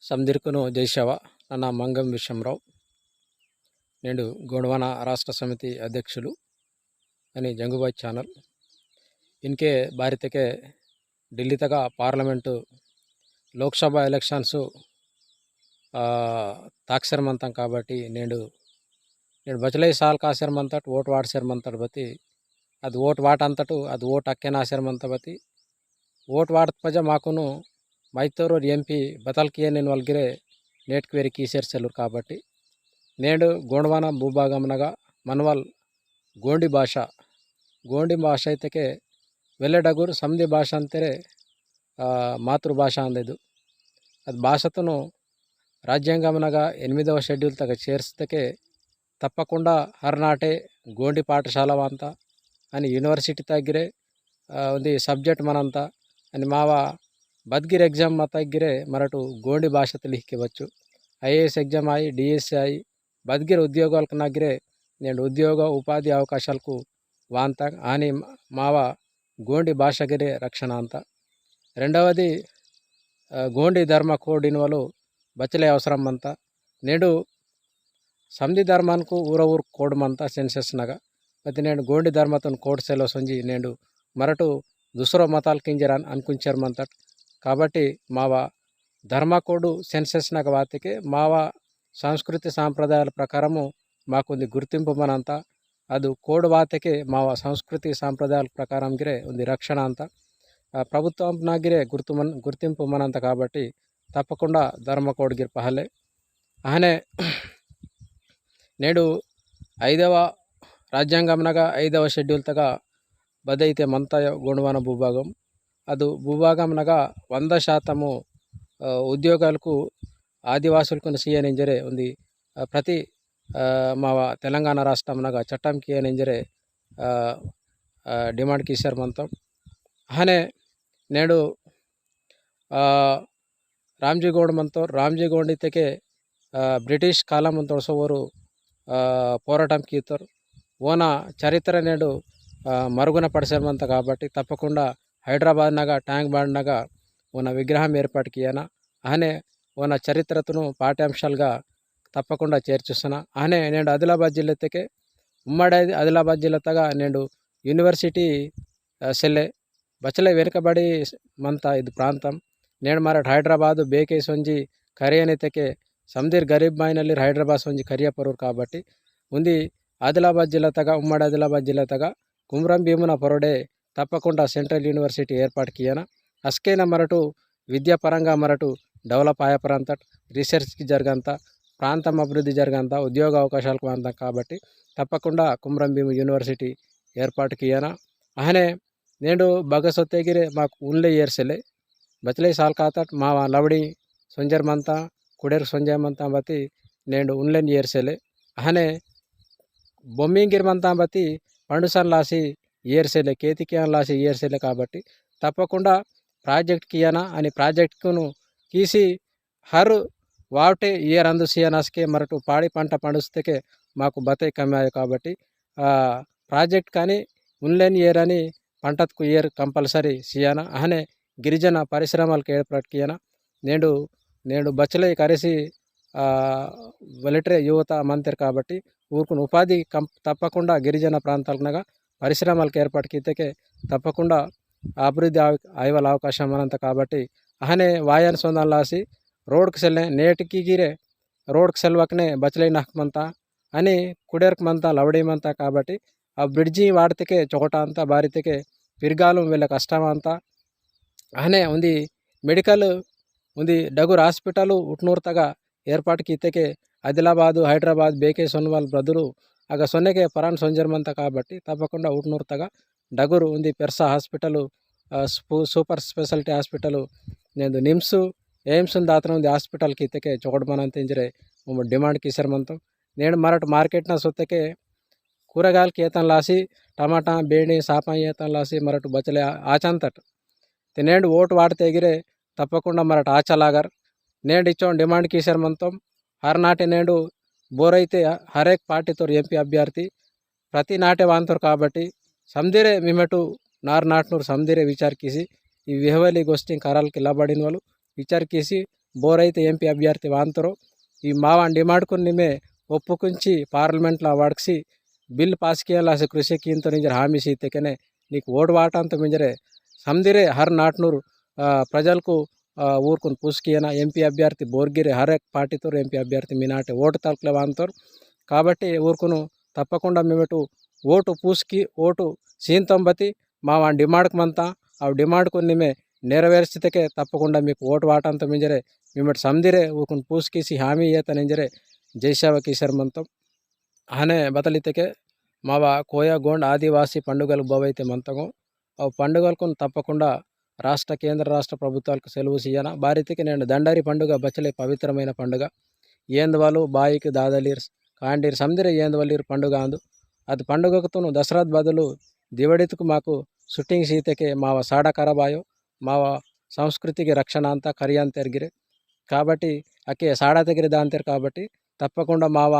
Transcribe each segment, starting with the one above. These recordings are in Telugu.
సందిర్కును జైషవ ನನ್ನ ಮಂಗಂ ವಿಶ್ವಮರಾವ್ నేను గోండవాన రాష్ట్ర సమితి అధ్యక్షులు అని జంగుబాయ్ ఛానల్ ఇన్కే భారతకే ఢిల్లీ తగ పార్లమెంటు లోక్సభ ఎలక్షన్స్ తాక్సర్మంతం కాబట్టి నేను బచలై సాల్ కాసర్మంతట్ ఓటు వాడ్సర్మంతట్ బతి ಅದು ಓಟ್ ವಾಟ್ ಅಂತಟು ಅದು ಓಟ್ ಹಕ್ಕೆನ ಆಸರ್ಮಂತ ಬತಿ ಓಟ್ ವಾಡ್ ಪಜ ಮಾಕುನು ಮೈತೂರು ಎಂಪಿ బతల్కియన్ వల్గిరే నేటికి వేరే కీసేర్చెల్లు కాబట్టి నేడు గోండవాన భూభాగంనగా మనవల్ గోండి భాష అయితేకే వెళ్ళడగురు సమిది భాష అంతేరే మాతృభాష అందేదు అది భాషతోను రాజ్యాంగంనగా 8వ షెడ్యూల్ తగ చేర్స్తకే తప్పకుండా హర్నాటే గోండి పాఠశాల వంత అని యూనివర్సిటీ తగ్గిరే ఉంది సబ్జెక్ట్ మనంత అని మావ బద్గిర్ ఎగ్జామ్ తగ్గిరే మరటు గోండి భాష తెలియవచ్చు ఐఏఎస్ ఎగ్జామ్ అయి డిఎస్సి అయి బద్గిర్ ఉద్యోగాలకు నగ్గిరే నేను ఉద్యోగ ఉపాధి అవకాశాలకు వాంత అని మావ గోండి భాషగిరే రక్షణ అంత రెండవది గోండి ధర్మ కోడినవలు బచ్చలే అవసరం అంత నేడు సమిది ధర్మానికి ఊరు కోడమంతా సెన్సెస్నగా ಮತ್ತೆ నేను గోండి ధర్మతో కోడ్ సెలో సొంజి నేను మరటు దుసరో మతాలు కింజరాన్ అనుకుంచారు కాబట్టి మావ ధర్మ కోడు సెన్సెస్నగ వాతికి మావ సంస్కృతి సాంప్రదాయాల ప్రకారము మాకుంది గుర్తింపు మనంతా ಅದು కోడ్ వాతికి మావ సంస్కృతి సాంప్రదాయాల ప్రకారం గిరే ఉంది రక్షణ అంతా ప్రభుత్వం నాగిరే గుర్తింపు మనంత కాబట్టి తప్పకుండా ధర్మ కోడ్ గిర్ పహలే అహనే నేడు 5వ రాజ్యాంగంనగా 5వ షెడ్యూల్ తగ బదైతే మంత గోండవాన భూభాగం ಅದು భూభాగంనగా 100% ఉద్యోగాలకు ఆదివాసులకు సీఎనంజరే ఉంది ప్రతి మా తెలంగాణ రాష్ట్రంనగా చట్టంకి ఏనంజరే డిమాండ్ కిసారు మంతం అనే నేడు రామ్జీ గౌడ్ ఇతకే బ్రిటిష్ కాలం తోసోరు పోరాటం కీతరు ఓన చరిత్ర నేడు మరుగున పడిసేమంత కాబట్టి తప్పకుండా హైదరాబాద్నగా ట్యాంక్ బండ్నగా ఓన విగ్రహం ఏర్పాటు కియన అనే ఓన చరిత్రను పాఠ్యాంశాలుగా తప్పకుండా చేర్చుస్తున్నా అనే నేను ఆదిలాబాద్ జిల్లాతకే ఉమ్మడి ఆదిలాబాద్ జిల్లాతగా నేను యూనివర్సిటీ సెల్లే బచ్చలే వెనుకబడి మంత ఇది ప్రాంతం నేను మరట్ హైదరాబాదు ಬೇಕೆ ಸೊಂಜಿ ಕರಿಯನೆತೆಕೆ ಸಮದಿರ್ ಗರೀಬ್ ಮಾಯಿನಲ್ಲಿ హైదరాబాద్ సొంజి కరియపరూరు కాబట్టి ఉంది ఆదిలాబాద్ జిల్లా తగ ఉమ్మడి ఆదిలాబాద్ జిల్లా తగ కుమ్రం భీమున పొరడే తప్పకుండా సెంట్రల్ యూనివర్సిటీ ఏర్పాటు కియన అస్కైన మరటు విద్యాపరంగా మరటు డెవలప్ ఆయపరంత రీసెర్చ్కి జరగంత ప్రాంతం అభివృద్ధి జరగంత ఉద్యోగ అవకాశాలకు అంత కాబట్టి తప్పకుండా కుమ్రం భీము యూనివర్సిటీ ఏర్పాటు కియన అహనే నేడు బగసొత్తేగిరే మాకు ఉన్లే ఏర్సెలే బచలై సాల్ కాతట్ మా లవడి సొంజర్మంతా కుడేరు సొంజయమంతా బతి నేను ఉన్లేని ఏర్సెలే అహనే బొమ్మింగిర్మంతా బతి పండుసన్ లాసి ఏర్సెలే కేతికియాన్ లాసి ఏర్సెలే కాబట్టి తప్పకుండా ప్రాజెక్ట్ కియనా అని ప్రాజెక్టును కీసి హర్ వాటే ఇయర్ అందు సియనాస్కే మరటు పాడి పంట పండుస్తేకే మాకు బతై కమ్మాయి కాబట్టి ప్రాజెక్ట్ కానీ ఉన్లేని ఇయర్ అని పంటకు ఇయర్ కంపల్సరీ సియానా అహనే గిరిజన పరిశ్రమలకు ఏర్పాటు కియన నేడు బచ్చలై కరెసి వెలిటరే యువత మంత్రి కాబట్టి ఊరుకుని ఉపాధి తప్పకుండా గిరిజన ప్రాంతాలనగా పరిశ్రమలకు ఏర్పాటు కితకే తప్పకుండా అభివృద్ధి అయ్యవల అవకాశం అనంత కాబట్టి అహనే వాయన్ సొందం లాసి రోడ్కి సెల్లే నేటికి గిరే రోడ్కి సెల్వకనే బచ్చలై నహ్మంతా అని కుడేర్కమంతా లవడేమంతా కాబట్టి ఆ బ్రిడ్జి వాడితే చోట అంతా బారితే పిర్గాలం వీళ్ళ కష్టం అంతా అనే ఉంది మెడికల్ ఉంది డగుర్ హాస్పిటల్ ఉట్నూరు తగ ఏర్పాటుకి ఇతకే ఆదిలాబాదు హైదరాబాద్ ಬೇಕೆ సొన్నవాళ్ళ బ్రదరు ఆగ సొన్నెకే పరాన్ సొంజర్మంత కాబట్టి తప్పకుండా ఉట్నూరు తగ డగురు ఉంది పెర్సా హాస్పిటల్ సూపర్ స్పెషాలిటీ హాస్పిటల్ నేను నిమ్స్ ఎయిమ్స్ దాతన ఉంది హాస్పిటల్కి ఇతకే చోడమనంత ఇంజరే డిమాండ్ కిసర్మంతం నేను మరటు మార్కెట్న సొత్తకే కూరగాయలకి ఏతం లాసి టమాటా బేడి సాపా ఏతం లాసి మరటు బచ్చలే ఆచంతట్ నేడు ఓటు వాడితే ఎగిరే తప్పకుండా మరట ఆచలాగర్ నేడు ఇచ్చోం డిమాండ్ కిసారు మంతం హర్ నేడు బోరైతే హరేక్ పార్టీతో ఎంపీ అభ్యర్థి ప్రతి నాటే వాంతరు కాబట్టి समदिरे मिमेटू नार नाटनूर समदिरे विचार कीसी ಈ ವಿಹವಲಿ ಗೋಷ್ಠಿ ಕರಾಲ್కి ಲಬಡಿನ వాళ్ళు ವಿಚಾರ ಕಿಸಿ ಬೋರೈತೆ ಎಂಪಿ ಅಭ್ಯರ್ಥಿ ವಾಂತರು ಈ ಮಾವಾನ್ ಡಿಮಾಂಡ್ಕೊಂಡು ನಿಮೆ ಒಪ್ಪುಕುಂಚಿ ಪಾರ್ಲಿಮೆಂಟ್ಲ ವಡ್ಸಿ ಬಿಲ್ ಪಾಸ್ ಕಿಯಲಾಸಿ ಕೃಷಿಕಿ ಇಂತ ನಿಂಜರ హామీ సీతకెనే నీకు ఓటు వాట అంత మింజరే समदिरे हर नाटनूर ప్రజలకు ఊరుకుని పూసుకియన ఎంపీ అభ్యర్థి బోర్గిరి హర్ ఎక్ పార్టీతో ఎంపీ అభ్యర్థి మీ నాటే ఓటు తలకలే వాంతరు కాబట్టి ఊరుకును తప్పకుండా మేమటు ఓటు పూసుకి ఓటు సీంతంబతి మా డిమాండ్కి మంతా ఆ డిమాండ్కు నిమే నెరవేర్చితకే తప్పకుండా మీకు ఓటు వాటంత మింజరే మేమటు సమదిరే ఊరుకుని పూసుకీసి హామీ ఏత నింజరే జైసేవ కిసర్ మంతం ఆనే బతలితకే మావా కోయా గోండ్ ఆదివాసీ పండుగలు బోవైతే మంతగం ఆ పండుగలకు తప్పకుండా రాష్ట్ర కేంద్ర రాష్ట్ర ప్రభుత్వాలకు సెలవు సియ్యన భారతికి నేను దండరి పండుగ బచ్చలే పవిత్రమైన పండుగ ఏందవాలు బాయికి దాదలీర్ కాండీర్ సమదిరే ఏందవల్లీర్ పండుగ అందు అది పండుగకును దసరాద్ బదులు దివడితుకు మాకు ಶೂಟಿಂಗ್ ಸೀತೆಗೆ ಮಾವ ಸಾಡ ಕರಬಾಯೋ ಮಾವ సంస్కృతికి రక్షణ అంతా కరియాంతెరిగిరే కాబట్టి అకే సాడా తెగిరి దాంతేరు కాబట్టి తప్పకుండా మావ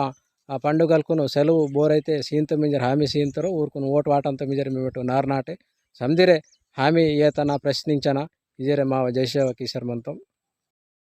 ఆ పండుగలకు సెలవు బోరైతే సీంత మింజర్ హామీ సీంతరు ఊరుకుని ఓటు వాటంత మింజర్ మేమటు నార్నాటే సమదిరే హామీ ఏతన ప్రశ్నించన ఇజరే మావ జైసేవ కిసర్ మంతం